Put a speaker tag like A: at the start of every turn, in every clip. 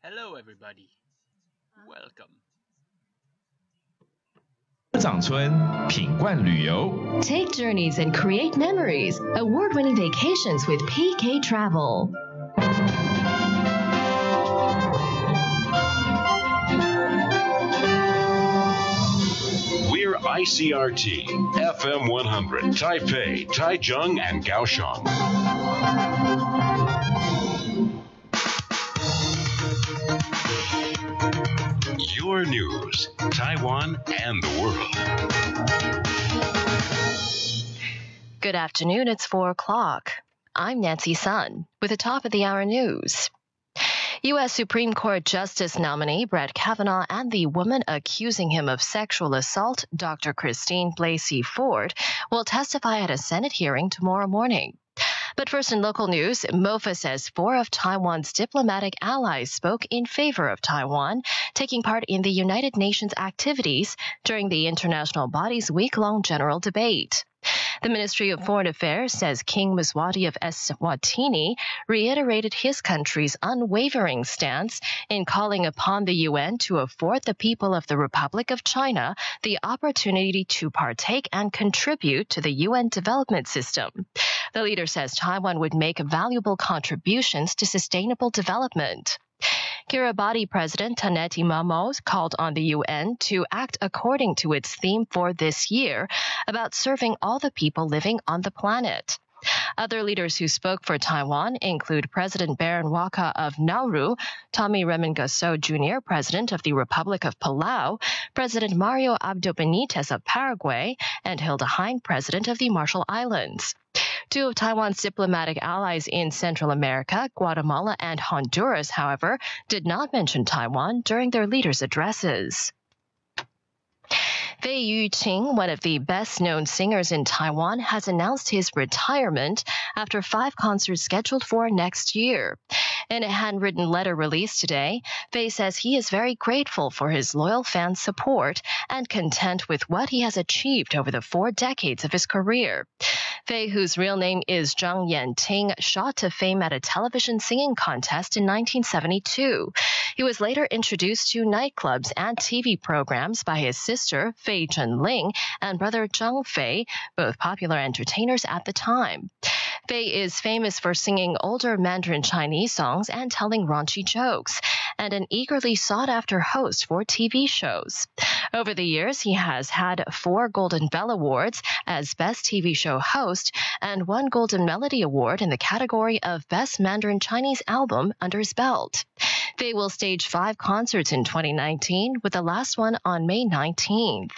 A: Hello, everybody. Welcome.
B: 长村品冠旅游
C: Take journeys and create memories. Award-winning vacations with PK Travel.
D: We're ICRT, FM 100, Taipei, Taichung, and Kaohsiung. Your news, Taiwan and the world.
C: Good afternoon, it's 4 o'clock. I'm Nancy Sun with the top of the hour news. U.S. Supreme Court Justice nominee Brett Kavanaugh and the woman accusing him of sexual assault, Dr. Blasey Ford, will testify at a Senate hearing tomorrow morning. But first in local news, MOFA says 4 of Taiwan's diplomatic allies spoke in favor of Taiwan, taking part in the United Nations activities during the international body's week-long general debate. The Ministry of Foreign Affairs says King Mswati of Eswatini reiterated his country's unwavering stance in calling upon the UN to afford the people of the Republic of China the opportunity to partake and contribute to the UN development system. The leader says Taiwan would make valuable contributions to sustainable development. Kiribati President Taneti Mamo called on the UN to act according to its theme for this year about serving all the people living on the planet. Other leaders who spoke for Taiwan include President Baron Waka of Nauru, Tommy Remengesau Jr., President of the Republic of Palau, President Mario Abdo Benitez of Paraguay, and Hilda Hein, President of the Marshall Islands. 2 of Taiwan's diplomatic allies in Central America, Guatemala and Honduras, however, did not mention Taiwan during their leaders' addresses. Fei Yu-qing, one of the best-known singers in Taiwan, has announced his retirement after 5 concerts scheduled for next year. In a handwritten letter released today, Fei says he is very grateful for his loyal fans' support and content with what he has achieved over the 4 decades of his career. Fei, whose real name is Zhang Yanting, shot to fame at a television singing contest in 1972. He was later introduced to nightclubs and TV programs by his sister, Fei Zhenling, and brother Zhang Fei, both popular entertainers at the time. Fei is famous for singing older Mandarin Chinese songs and telling raunchy jokes, and an eagerly sought-after host for TV shows. Over the years, he has had 4 Golden Bell Awards as Best TV Show Host and 1 Golden Melody Award in the category of Best Mandarin Chinese Album under his belt. Fei will stage 5 concerts in 2019, with the last one on May 19th.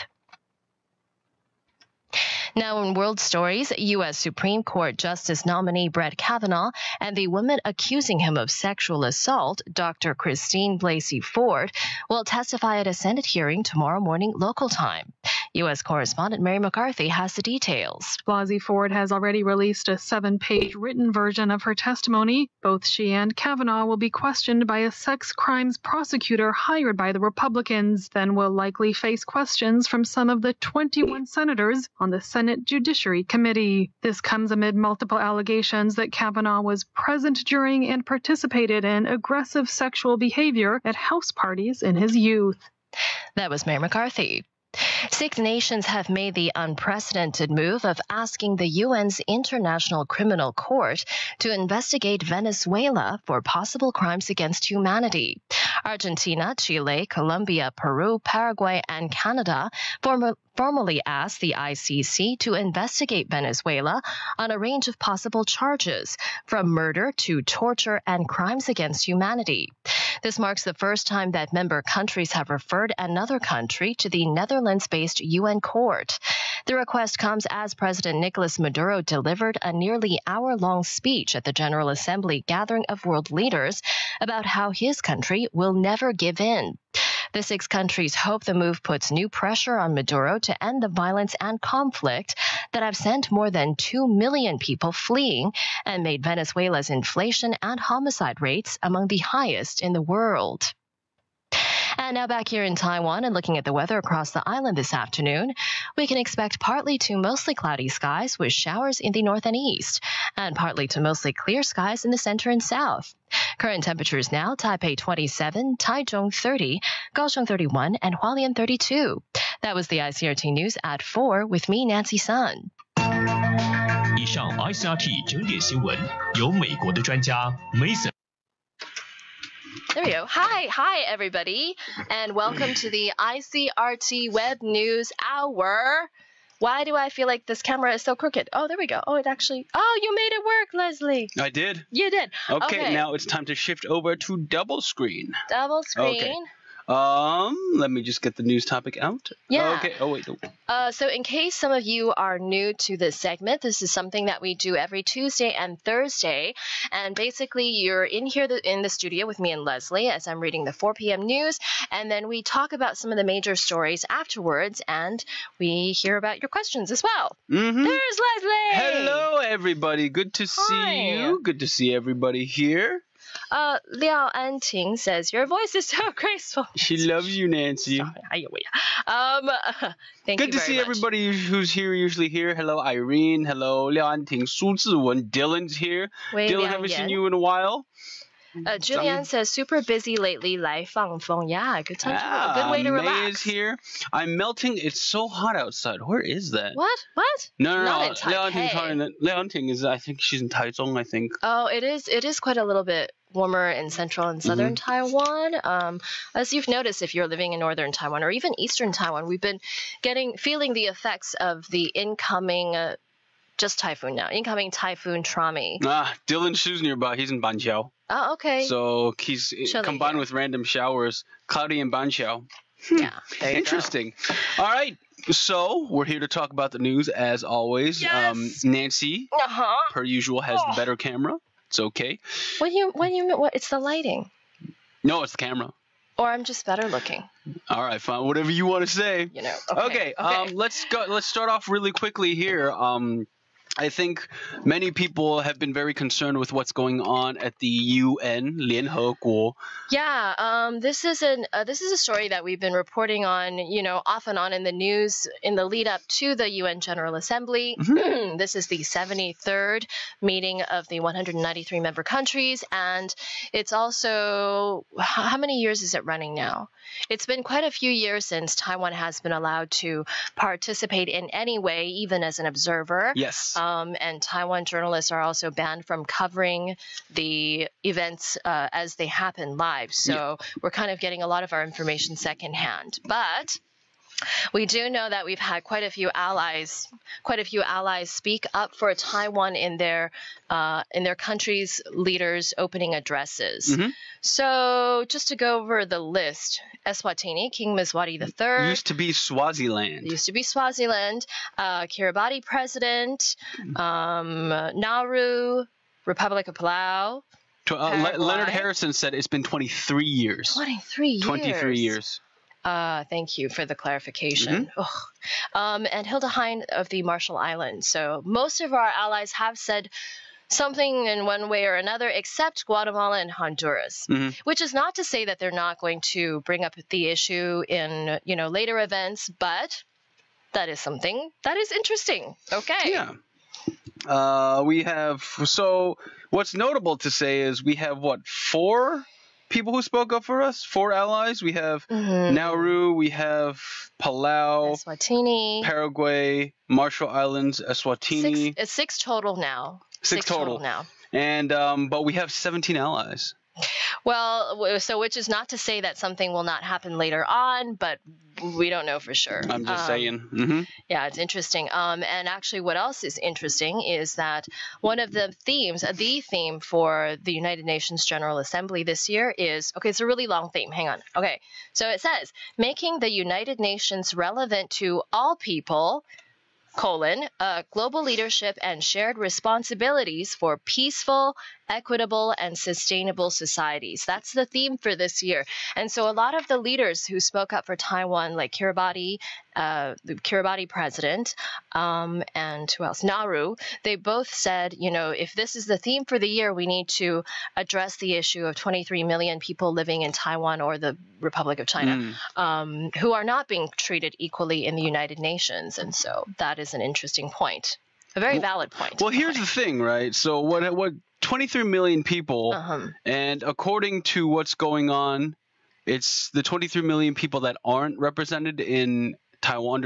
C: Now in world stories, U.S. Supreme Court Justice nominee Brett Kavanaugh and the woman accusing him of sexual assault, Dr. Blasey Ford, will testify at a Senate hearing tomorrow morning local time. U.S. correspondent Mary McCarthy has the details.
E: Blasey Ford has already released a 7-page written version of her testimony. Both she and Kavanaugh will be questioned by a sex crimes prosecutor hired by the Republicans, then will likely face questions from some of the 21 senators on the Senate Judiciary Committee. This comes amid multiple allegations that Kavanaugh was present during and participated in aggressive sexual behavior at house parties in his youth.
C: That was Mary McCarthy. 6 nations have made the unprecedented move of asking the UN's International Criminal Court to investigate Venezuela for possible crimes against humanity. Argentina, Chile, Colombia, Peru, Paraguay, and Canada formally asked the ICC to investigate Venezuela on a range of possible charges, from murder to torture and crimes against humanity. This marks the first time that member countries have referred another country to the Netherlands-based UN court. The request comes as President Nicolas Maduro delivered a nearly hour-long speech at the General Assembly gathering of world leaders about how his country will never give in. The 6 countries hope the move puts new pressure on Maduro to end the violence and conflict that have sent more than 2 million people fleeing and made Venezuela's inflation and homicide rates among the highest in the world. And now back here in Taiwan and looking at the weather across the island this afternoon, we can expect partly to mostly cloudy skies with showers in the north and east, and partly to mostly clear skies in the center and south. Current temperatures now, Taipei 27, Taichung 30, Kaohsiung 31, and Hualien 32. That was the ICRT News at 4 with me, Nancy Sun.
B: 以上 ICRT 整点新闻由美国的专家 Mason。
C: There we go. Hi, everybody, and welcome to the ICRT Web News Hour. Why do I feel like this camera is so crooked? Oh, there we go. Oh, it actually... Oh, you made it work, Leslie.
F: I did.
C: You did.
F: Okay, now it's time to shift over to double screen.
C: Double screen.
F: Okay. Let me just get the news topic out.
C: Yeah.
F: Okay. Oh, wait.
C: So in case some of you are new to this segment, this is something that we do every Tuesday and Thursday. And basically, you're in here in the studio with me and Leslie as I'm reading the 4 p.m. news. And then we talk about some of the major stories afterwards. And we hear about your questions as well.
F: Mm-hmm.
C: There's Leslie.
F: Hello, everybody. Good to see you. Good to see everybody here.
C: Liao Anting says, your voice is so graceful.
F: She loves you, Nancy.
C: Thank you
F: Good
C: very
F: to see
C: much.
F: everybody who's usually here. Hello, Irene. Hello, Liao Anting. Su Ziwen. Dylan's here.
C: Wei
F: Dylan,
C: Liang
F: haven't
C: Yan.
F: seen you in a while.
C: Julianne says, super busy lately, 来放风. Yeah, good time to good way to
F: May
C: relax.
F: is here. I'm melting. It's so hot outside. Where is that?
C: What?
F: No.
C: Not in
F: Liaoting is, I think she's in Taichung, I think.
C: Oh, it is quite a little bit warmer in central and southern Taiwan. As you've noticed, if you're living in northern Taiwan or even eastern Taiwan, we've been feeling the effects of the incoming just typhoon now, incoming typhoon Trami.
F: Dylan Shu's nearby. He's in Banqiao.
C: Oh, okay.
F: So he's combined with random showers, cloudy in Banqiao.
C: Yeah.
F: Interesting. All right. So we're here to talk about the news as always.
C: Yes.
F: Nancy, per usual, has the better camera. It's okay.
C: What do you mean? What? It's the lighting.
F: No, it's the camera.
C: Or I'm just better looking.
F: All right, fine. Whatever you want to say.
C: You know.
F: Okay. Let's go. Let's start off really quickly here. I think many people have been very concerned with what's going on at the UN, 联合国.
C: Yeah, this is a story that we've been reporting on, off and on in the news in the lead up to the UN General Assembly. This is the 73rd meeting of the 193 member countries, and it's also, how many years is it running now? It's been quite a few years since Taiwan has been allowed to participate in any way, even as an observer.
F: Yes.
C: And Taiwan journalists are also banned from covering the events as they happen live. So we're kind of getting a lot of our information secondhand. But we do know that we've had quite a few allies speak up for Taiwan in their country's leaders' opening addresses. So just to go over the list, Eswatini, King Mswati III.
F: Used to be Swaziland.
C: Kiribati President, Nauru, Republic of Palau.
F: Leonard Harrison said it's been 23 years.
C: 23 years.
F: 23 years.
C: Thank you for the clarification. And Hilda Hein of the Marshall Islands. So most of our allies have said something in one way or another, except Guatemala and Honduras, which is not to say that they're not going to bring up the issue in, later events, but that is something that is interesting. Okay.
F: Yeah. We have, so what's notable to say is we have, 4 people who spoke up for us? 4 allies. We have Nauru, we have Palau,
C: Eswatini,
F: Paraguay, Marshall Islands, Eswatini.
C: It's 6 total now.
F: 6 total now. And but we have 17 allies.
C: Well, so which is not to say that something will not happen later on, but we don't know for sure.
F: I'm just saying.
C: Yeah, it's interesting. And actually what else is interesting is that one of the theme for the United Nations General Assembly this year is, it's a really long theme. Hang on. Okay, so it says, making the United Nations relevant to all people, global leadership and shared responsibilities for peaceful, equitable, and sustainable societies. That's the theme for this year. And so a lot of the leaders who spoke up for Taiwan, like Kiribati, the Kiribati president, and who else? Nauru, they both said, if this is the theme for the year, we need to address the issue of 23 million people living in Taiwan or the Republic of China, who are not being treated equally in the United Nations. And so that is an interesting point. A very valid point.
F: Well, here's the thing, right? So what 23 million people, and according to what's going on, it's the 23 million people that aren't represented in Taiwan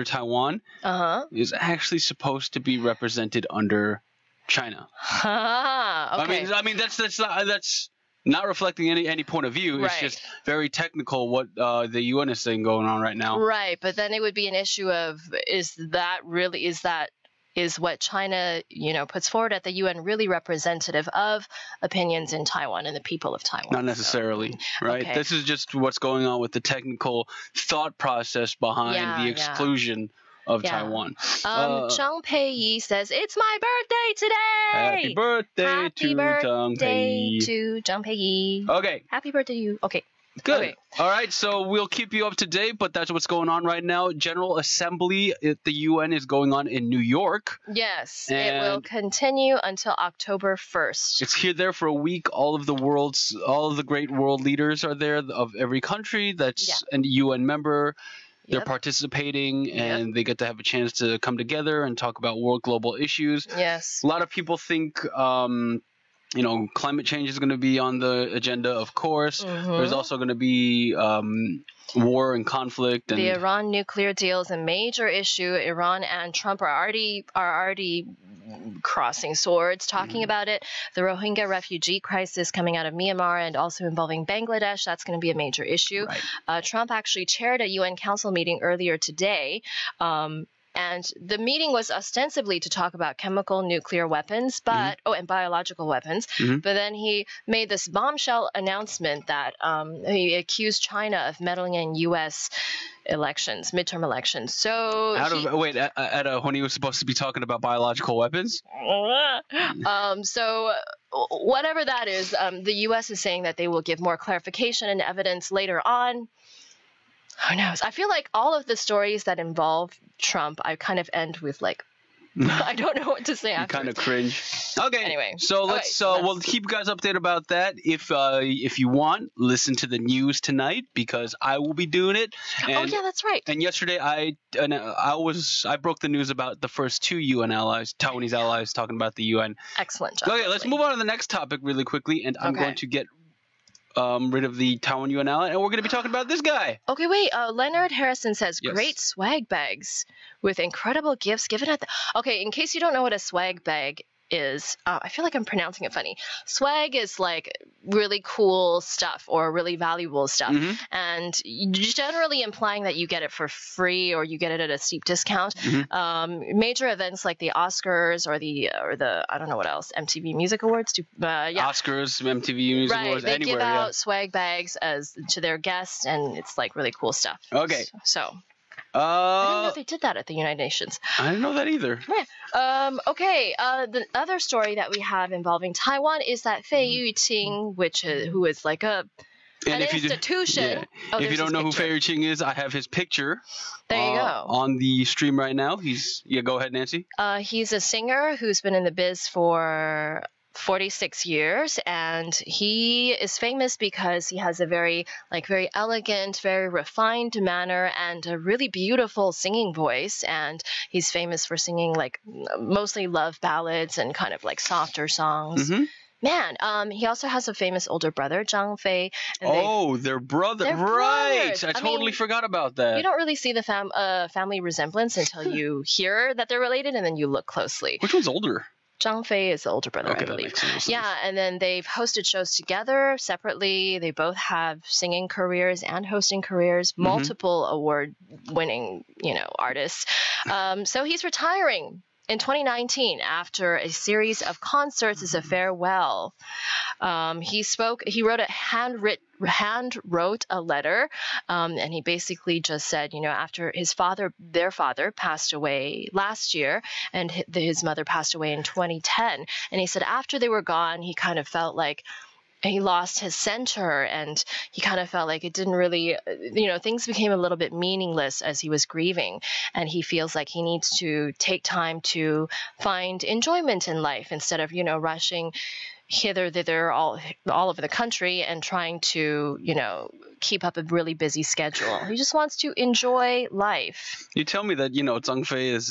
F: is actually supposed to be represented under China.
C: Okay.
F: I mean that's not reflecting any point of view. It's just very technical what the UN is saying going on right now.
C: Right, but then it would be an issue of is what China, puts forward at the UN really representative of opinions in Taiwan and the people of Taiwan?
F: Not necessarily, right?
C: Okay.
F: This is just what's going on with the technical thought process behind the exclusion of Taiwan.
C: Zhang Peiyi says, it's my birthday today!
F: Happy birthday to Zhang Peiyi.
C: To Zhang Peiyi.
F: Okay.
C: Happy birthday to you. Okay.
F: Good.
C: Okay.
F: All right, so we'll keep you up to date, but that's what's going on right now. General Assembly at the UN is going on in New York.
C: Yes, it will continue until October 1st.
F: It's there for a week. All of the great world leaders are there of every country that's a UN member. They're participating, and they get to have a chance to come together and talk about world global issues.
C: Yes.
F: A lot of people think climate change is going to be on the agenda, of course. There's also going to be war and conflict. And
C: the Iran nuclear deal is a major issue. Iran and Trump are already crossing swords, talking about it. The Rohingya refugee crisis coming out of Myanmar and also involving Bangladesh, that's going to be a major issue. Right. Trump actually chaired a UN Council meeting earlier today. And the meeting was ostensibly to talk about chemical nuclear weapons, and biological weapons. But then he made this bombshell announcement that he accused China of meddling in U.S. elections, midterm elections. So
F: when he was supposed to be talking about biological weapons?
C: So whatever that is, the U.S. is saying that they will give more clarification and evidence later on. Who knows? I feel like all of the stories that involve Trump, I kind of end with I don't know what to say after.
F: Kind of cringe. Okay.
C: Anyway.
F: So we'll keep you guys updated about that. If you want, listen to the news tonight because I will be doing it. And,
C: that's right.
F: And yesterday I broke the news about the first two UN allies, Taiwanese allies, talking about the UN.
C: Excellent job.
F: Okay, let's move on to the next topic really quickly, and I'm going to get rid of the Taiwan UN ally, and we're going to be talking about this guy.
C: Okay, wait. Leonard Harrison says, great swag bags with incredible gifts given at the... Okay, in case you don't know what a swag bag is, I feel like I'm pronouncing it funny. Swag is like really cool stuff or really valuable stuff, and generally implying that you get it for free or you get it at a steep discount. Major events like the Oscars or the I don't know what else, MTV Music Awards.
F: Oscars, MTV Music Awards,
C: they
F: anywhere.
C: Give out swag bags to their guests, and it's like really cool stuff.
F: Okay.
C: So. I didn't know if they did that at the United Nations.
F: I didn't know that either.
C: Yeah. Okay. The other story that we have involving Taiwan is that Fei Yu-qing, who is like an institution.
F: If you don't know who Fei Yu-qing is, I have his picture.
C: There you go.
F: On the stream right now. Go ahead, Nancy.
C: He's a singer who's been in the biz for 46 years, and he is famous because he has a very elegant, very refined manner and a really beautiful singing voice, and he's famous for singing mostly love ballads and kind of softer songs. Man, he also has a famous older brother, Zhang Fei.
F: Their brother. Right. I totally forgot about that.
C: You don't really see the family resemblance until you hear that they're related, and then you look closely.
F: Which one's older?
C: Zhang Fei is the older brother, I believe. Yeah, and then they've hosted shows together separately. They both have singing careers and hosting careers, multiple award-winning, artists. So he's retiring in 2019 after a series of concerts as a farewell. He wrote a letter, and he basically just said, after their father passed away last year, and his mother passed away in 2010, and he said after they were gone, he kind of felt like he lost his center, and he kind of felt like it didn't really, things became a little bit meaningless as he was grieving, and he feels like he needs to take time to find enjoyment in life instead of, rushing hither, thither, all over the country and trying to, keep up a really busy schedule. He just wants to enjoy life.
F: You tell me that Zhang Fei is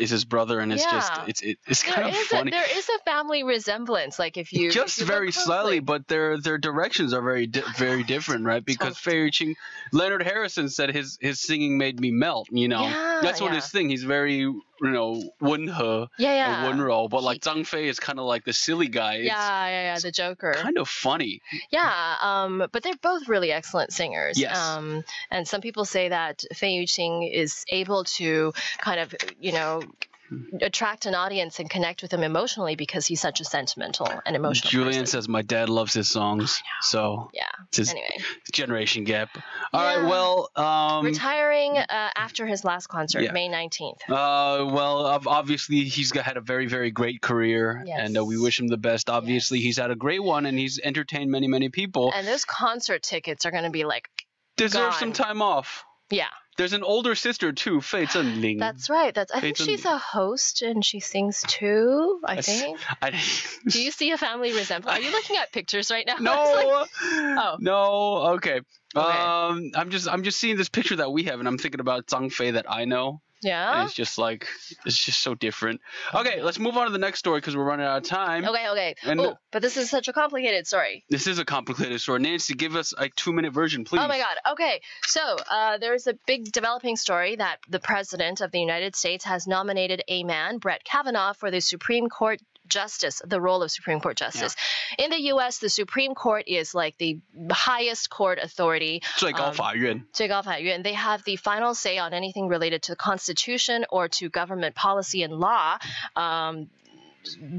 F: his brother, and it's just it's kind of funny.
C: There is a family resemblance, like if you
F: just very slightly, but their directions are very different, right? Because Fei Yu-qing, Leonard Harrison said his singing made me melt. That's what his thing. He's very温和,温柔, but like Zhang Fei is kind of like the silly guy.
C: It's the Joker.
F: Kind of funny.
C: Yeah, but they're both really excellent singers.
F: Yes.
C: And some people say that Fei Yu-qing is able to kind of, attract an audience and connect with them emotionally because he's such a sentimental and emotional
F: Julian
C: person.
F: says my dad loves his songs, so it's his generation gap. All right, well,
C: retiring after his last concert, May 19th.
F: Well, obviously he's had a very, very great career, and we wish him the best. Obviously, he's had a great one, and he's entertained many, many people.
C: And those concert tickets are going to be like
F: deserve some time off.
C: Yeah.
F: There's an older sister too, Fei Zhenling.
C: That's right. I think she's a host and she sings too, I think. Do you see a family resemblance? Are you looking at pictures right now?
F: No. No. Okay. I'm just seeing this picture that we have, and I'm thinking about Zhang Fei that I know.
C: Yeah.
F: And it's just so different. Okay, let's move on to the next story because we're running out of time.
C: Okay. But this is such a complicated story.
F: This is a complicated story. Nancy, give us a 2-minute version, please.
C: Oh my God. Okay. So there's a big developing story that the President of the United States has nominated a man, Brett Kavanaugh, for the Supreme Court Justice, the role of Supreme Court Justice. In the U.S., the Supreme Court is like the highest court authority.
F: 最高法院.
C: 最高法院. They have the final say on anything related to the Constitution or to government policy and law.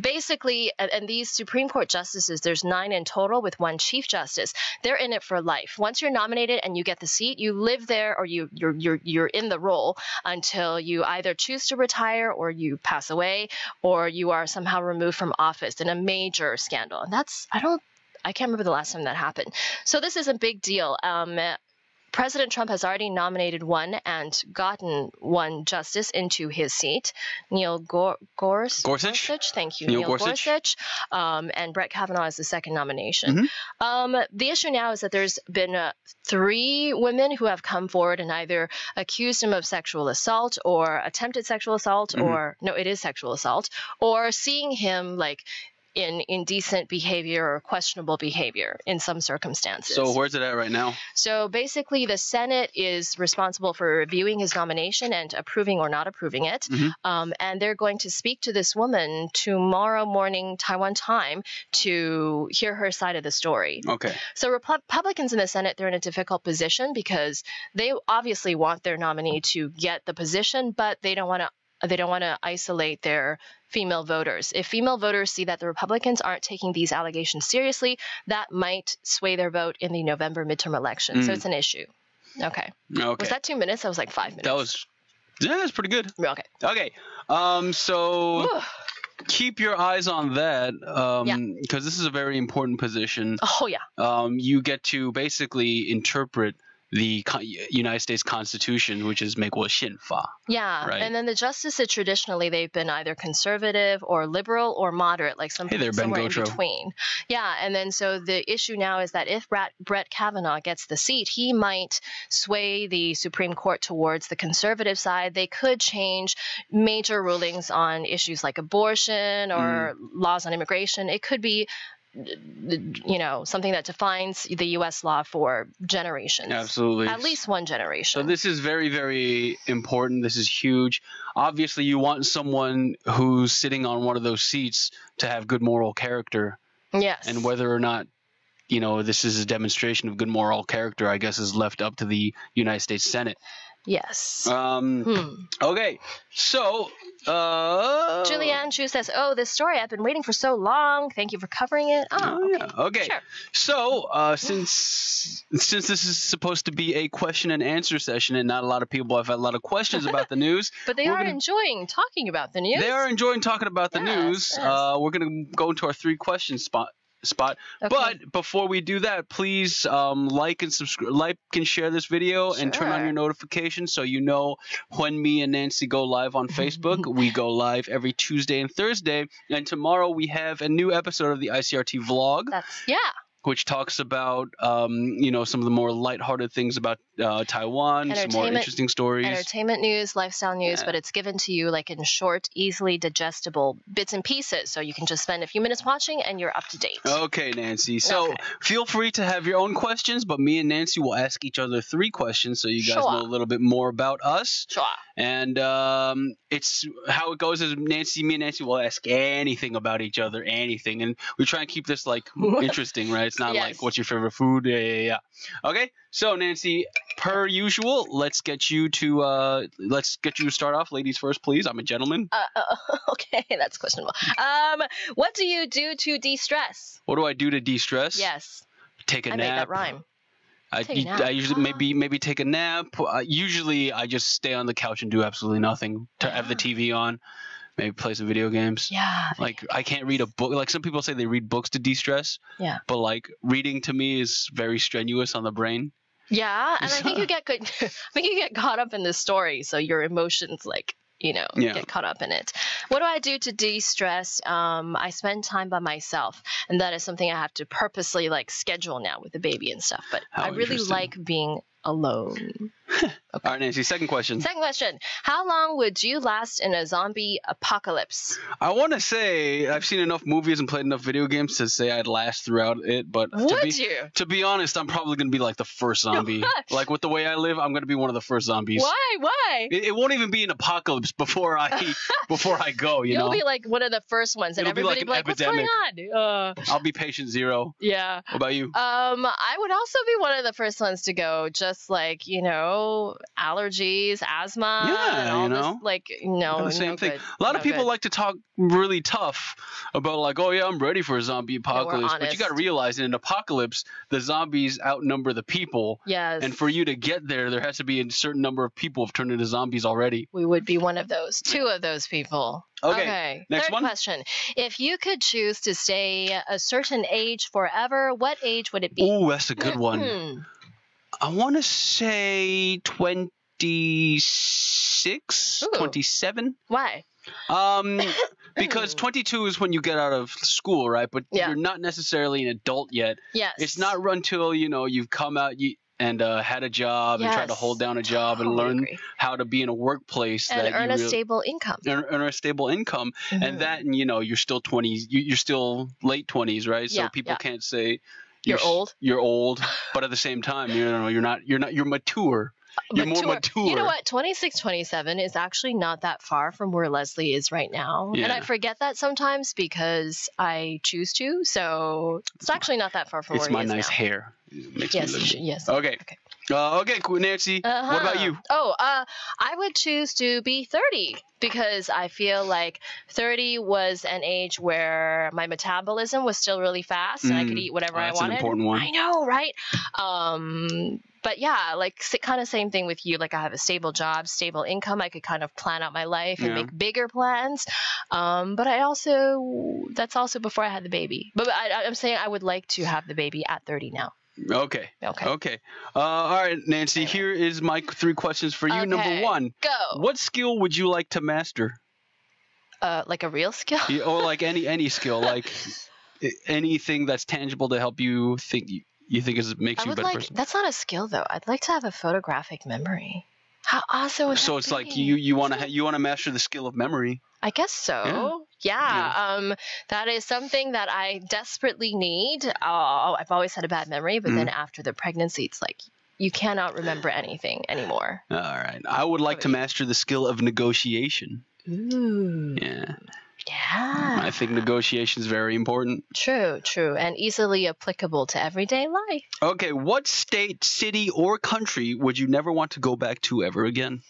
C: Basically, and these Supreme Court justices, there's 9 in total with 1 Chief Justice. They're in it for life. Once you're nominated and you get the seat, you live there or you're in the role until you either choose to retire or you pass away or you are somehow removed from office in a major scandal. And I can't remember the last time that happened. So this is a big deal. President Trump has already nominated 1 and gotten 1 justice into his seat, Neil Gorsuch. Thank you, Neil Gorsuch. And Brett Kavanaugh is the second nomination. The issue now is that there's been 3 women who have come forward and either accused him of sexual assault or attempted sexual assault, or no, it is sexual assault, or seeing him like in indecent behavior or questionable behavior in some circumstances.
F: So where's it at right now?
C: So basically the Senate is responsible for reviewing his nomination and approving or not approving it. And they're going to speak to this woman tomorrow morning Taiwan time to hear her side of the story.
F: Okay.
C: So Republicans in the Senate, they're in a difficult position because they obviously want their nominee to get the position, but they don't want to isolate their female voters. If female voters see that the Republicans aren't taking these allegations seriously, that might sway their vote in the November midterm election. So it's an issue. Okay. Was that 2 minutes? That was like 5 minutes.
F: That's pretty good.
C: Okay.
F: So keep your eyes on that because this is a very important position.
C: Oh, yeah.
F: You get to basically interpret the United States Constitution, which is 美国宪法.
C: Yeah, right? And then the justices traditionally they've been either conservative or liberal or moderate, like somewhere in between. Yeah, and then so the issue now is that if Brett Kavanaugh gets the seat, he might sway the Supreme Court towards the conservative side. They could change major rulings on issues like abortion or laws on immigration. It could be something that defines the U.S. law for generations.
F: Absolutely.
C: At least one generation.
F: So this is very, very important. This is huge. Obviously, you want someone who's sitting on one of those seats to have good moral character.
C: Yes.
F: And whether or not, this is a demonstration of good moral character, I guess, is left up to the United States Senate.
C: Yes.
F: Okay. So
C: Julianne Chu says, this story, I've been waiting for so long. Thank you for covering it.
F: Okay.
C: Sure.
F: So since this is supposed to be a question and answer session and not a lot of people have had a lot of questions about the news.
C: But they are enjoying talking about the news.
F: They are enjoying talking about the news. Yes. We're going to go into our 3 question spot. Okay. But before we do that, please like and subscribe, like and share this video, and turn on your notifications so you know when me and Nancy go live on Facebook. We go live every Tuesday and Thursday, and tomorrow we have a new episode of the ICRT vlog. which talks about some of the more lighthearted things about Taiwan, some more interesting stories.
C: Entertainment news, lifestyle news, but it's given to you like in short, easily digestible bits and pieces, so you can just spend a few minutes watching and you're up to date.
F: Okay, Nancy. So feel free to have your own questions, but me and Nancy will ask each other 3 questions so you guys know a little bit more about us.
C: Sure.
F: And it's how it goes is me and Nancy will ask anything about each other, anything, and we try and keep this like interesting, right? It's not like what's your favorite food? Yeah. Okay, so Nancy, per usual, let's get you to start off. Ladies first, please. I'm a gentleman.
C: Okay, that's questionable. What do you do to de-stress?
F: What do I do to de-stress?
C: Yes.
F: Take a nap.
C: I made that rhyme.
F: I usually maybe take a nap. Usually I just stay on the couch and do absolutely nothing. Have the TV on, maybe play some video games.
C: Yeah.
F: Like I can't read a book. Like some people say they read books to de-stress.
C: Yeah.
F: But like reading to me is very strenuous on the brain.
C: Yeah, and I think you get caught up in the story, so your emotions get caught up in it. What do I do to de-stress? I spend time by myself, and that is something I have to purposely schedule now with the baby and stuff. But I really like being alone. Okay.
F: All right, Nancy, second question.
C: How long would you last in a zombie apocalypse?
F: I want to say I've seen enough movies and played enough video games to say I'd last throughout it, but to be honest, I'm probably going to be like the first zombie. Like with the way I live, I'm going to be one of the first zombies.
C: Why?
F: It won't even be an apocalypse before I go,
C: You'll be like one of the first ones, and everybody will be like, what's going on?
F: I'll be patient zero.
C: Yeah.
F: What about you?
C: I would also be one of the first ones to go, just allergies, asthma, and all this,
F: the same thing.
C: Good.
F: A lot of people like to talk really tough about I'm ready for a zombie apocalypse. But you got to realize in an apocalypse, the zombies outnumber the people.
C: Yes.
F: And for you to get there has to be a certain number of people have turned into zombies already.
C: We would be one of those, 2 of those people.
F: Okay. Next
C: Third question. If you could choose to stay a certain age forever, what age would it be?
F: Ooh, that's a good one. I want to say 26, 27.
C: Why?
F: Because 22 is when you get out of school, right? But you're not necessarily an adult yet.
C: Yes.
F: It's not until, you've come out and had a job and tried to hold down a job and learn how to be in a workplace.
C: And earn a stable income.
F: Earn a stable income. Mm-hmm. And that, you're still 20s. You're still late 20s, right? So people can't say...
C: You're old.
F: You're old, but at the same time, you're not. You're mature. You're more mature.
C: You know what? 26, 27 is actually not that far from where Leslie is right now. Yeah. And I forget that sometimes because I choose to. So it's actually not that far from where he is now.
F: It's my nice hair. It makes me look.
C: Yes.
F: Okay. Okay, cool, Nancy. What about you?
C: I would choose to be 30 because I feel like 30 was an age where my metabolism was still really fast and I could eat whatever I wanted.
F: That's an important one.
C: I know, right? But yeah, kind of same thing with you. Like I have a stable job, stable income. I could kind of plan out my life and make bigger plans. But that's also before I had the baby. But I'm saying I would like to have the baby at 30 now.
F: Okay. All right, Nancy, here is my 3 questions for you.
C: Okay.
F: Number 1.
C: Go.
F: What skill would you like to master?
C: Like a real skill?
F: Or like any skill, like anything that's tangible to help you think makes you a better person.
C: That's not a skill though. I'd like to have a photographic memory. How awesome would that be?
F: It's like you want to master the skill of memory.
C: I guess so. Yeah. That is something that I desperately need. I've always had a bad memory, but then after the pregnancy, it's like you cannot remember anything anymore.
F: All right. I would like to master the skill of negotiation.
C: Ooh.
F: Yeah.
C: Yeah.
F: I think negotiation is very important.
C: True, and easily applicable to everyday life.
F: Okay, what state, city, or country would you never want to go back to ever again?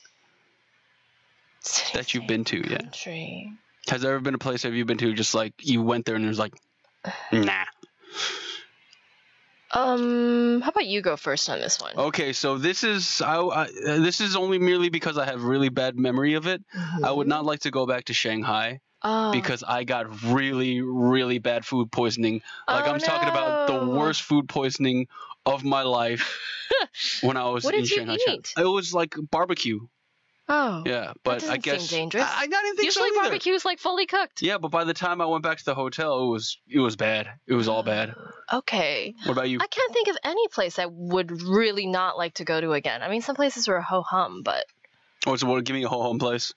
C: City,
F: that you've been to,
C: country.
F: Has there ever been a place have you been to just like you went there and it was like, nah?
C: How about you go first on this one?
F: Okay, so this is only merely because I have really bad memory of it. Mm-hmm. I would not like to go back to Shanghai. Because I got really, really bad food poisoning. Like I'm talking about the worst food poisoning of my life when I was in Shanghai.
C: What did you eat?
F: It was like barbecue.
C: Oh.
F: Yeah, but
C: that
F: I
C: doesn't
F: guess
C: seem dangerous.
F: I didn't think
C: Usually
F: so either.
C: barbecue's like fully cooked.
F: Yeah, but by the time I went back to the hotel, it was bad. It was all bad.
C: Okay.
F: What about you?
C: I can't think of any place I would really not like to go to again. I mean, some places are ho-hum, but...
F: Oh, so give me a home place.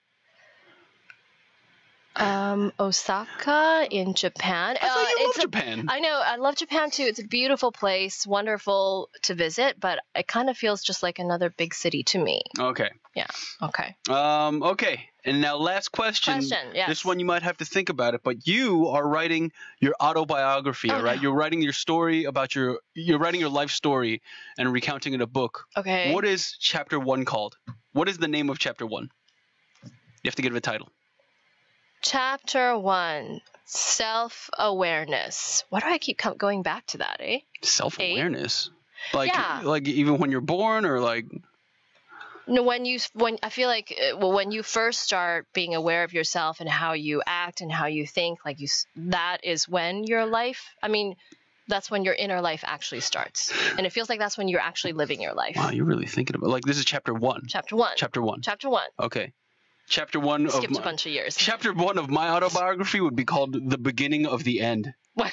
C: Osaka in Japan.
F: I thought you loved Japan.
C: I know. I love Japan too. It's a beautiful place, wonderful to visit, but it kind of feels just like another big city to me.
F: Okay.
C: Yeah. Okay.
F: Okay. And now last question.
C: Yes.
F: This one you might have to think about it, but you are writing your autobiography, all right?
C: no.
F: You're writing your story about you're writing your life story and recounting it in a book.
C: Okay.
F: What is chapter 1 called? What is the name of chapter 1? You have to give it a title.
C: Chapter 1. Self-awareness. Why do I keep going back to that, eh?
F: Self-awareness. Like
C: Yeah.
F: like even when you're born or like
C: No, when I feel like when you first start being aware of yourself and how you act and how you think, like that is when your life. I mean, that's when your inner life actually starts, and it feels like that's when you're actually living your life.
F: wow, you're really thinking about like this is chapter 1.
C: Chapter 1.
F: Chapter 1.
C: Chapter 1.
F: Okay. Chapter 1
C: Skipped a bunch of years.
F: Chapter 1 of my autobiography would be called The Beginning of the End.
C: What?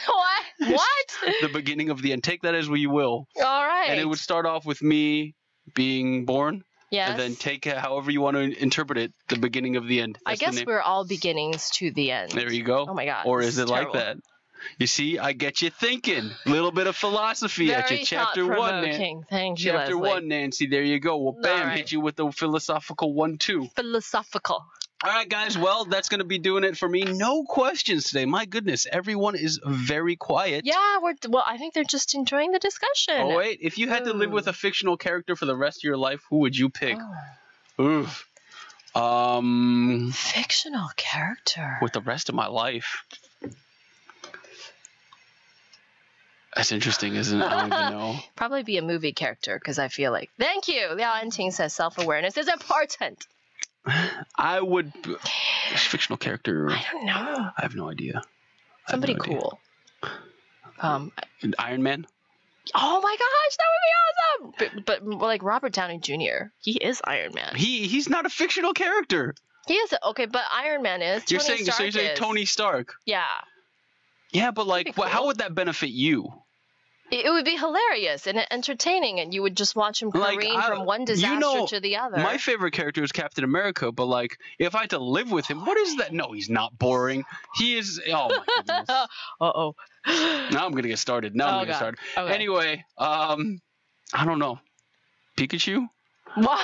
C: What?
F: The beginning of the end. Take that as what you will.
C: All right.
F: And it would start off with me being born.
C: Yes.
F: And then take it however you want to interpret it, the beginning of the end.
C: I
F: That's the
C: guess
F: name.
C: we're all beginnings to the end.
F: There you go.
C: Oh my God.
F: Or
C: this
F: is it like
C: terrible.
F: that? You see, I get you thinking. A little bit of philosophy at you.
C: Very
F: Chapter 1,
C: thought-provoking. Thank you,
F: Chapter
C: Leslie.
F: 1, Nancy. There you go. Well, bam,
C: right.
F: hit you with the philosophical 1, 2.
C: Philosophical.
F: All right, guys. Well, that's going to be doing it for me. No questions today. My goodness. Everyone is very quiet.
C: Yeah, I think they're just enjoying the discussion.
F: Oh, wait. If you had to live with a fictional character for the rest of your life, who would you pick? Oof.
C: Fictional character.
F: With the rest of my life. That's interesting, isn't it? I don't even know.
C: Probably be a movie character because I feel like. Thank you. Liao Anting says self-awareness is important.
F: I would. Fictional character.
C: I don't know.
F: I have no idea.
C: Somebody
F: no idea.
C: cool.
F: Iron Man?
C: Oh my gosh, that would be awesome. But like Robert Downey Jr., he is Iron Man.
F: He's not a fictional character.
C: He is okay, but Iron Man is.
F: You're
C: Tony
F: saying
C: Stark is.
F: Tony Stark.
C: Yeah.
F: Yeah, but like,
C: That'd be cool.
F: how would that benefit you?
C: It would be hilarious and entertaining, and you would just watch him careen from one disaster to the other.
F: My favorite character is Captain America, but like, if I had to live with him, what is that? No, he's not boring. He is. Oh my goodness.
C: Uh-oh.
F: Now I'm gonna get started.
C: Okay.
F: Anyway, I don't know. Pikachu?
C: What?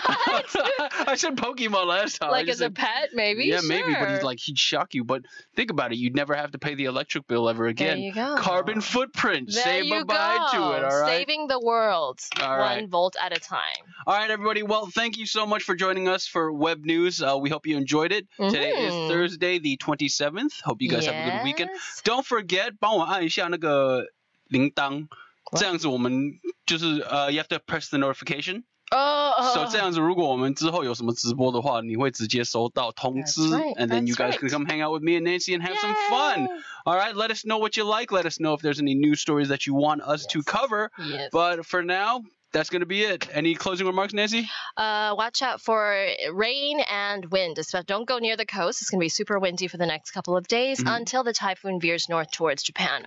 F: I said Pokemon last time.
C: Like as a pet, maybe?
F: Yeah,
C: sure.
F: maybe, but he'd shock you. But think about it. You'd never have to pay the electric bill ever again.
C: There you go.
F: Carbon footprint.
C: There
F: Say
C: you
F: bye-bye
C: go.
F: to it, all right?
C: Saving the world
F: All right.
C: 1 volt at a time.
F: All right, everybody. Well, thank you so much for joining us for Web News. We hope you enjoyed it. Today is Thursday, the 27th. Hope you guys have a good weekend.
C: Yes.
F: Don't forget, 帮我按一下那个铃铛，这样子我们就是you have to press the notification. So 这样子，如果我们之后有什么直播的话，你会直接收到通知
C: That's right,
F: and then you
C: that's
F: guys
C: right.
F: can come hang out with me and Nancy and have some
C: Yay.
F: fun. All right, let us know what you like. Let us know if there's any news stories that you want us to cover.
C: Yes.
F: But for now, that's going to be it. Any closing remarks, Nancy?
C: Watch out for rain and wind. Don't go near the coast. It's going to be super windy for the next couple of days until the typhoon veers north towards Japan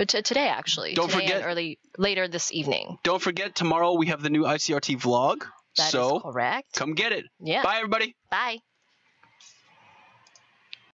C: today, actually.
F: Don't
C: today
F: forget-
C: and later this evening.
F: Don't forget, tomorrow we have the new ICRT vlog.
C: That is
F: so
C: correct.
F: come get it.
C: Yeah.
F: Bye, everybody.
C: Bye.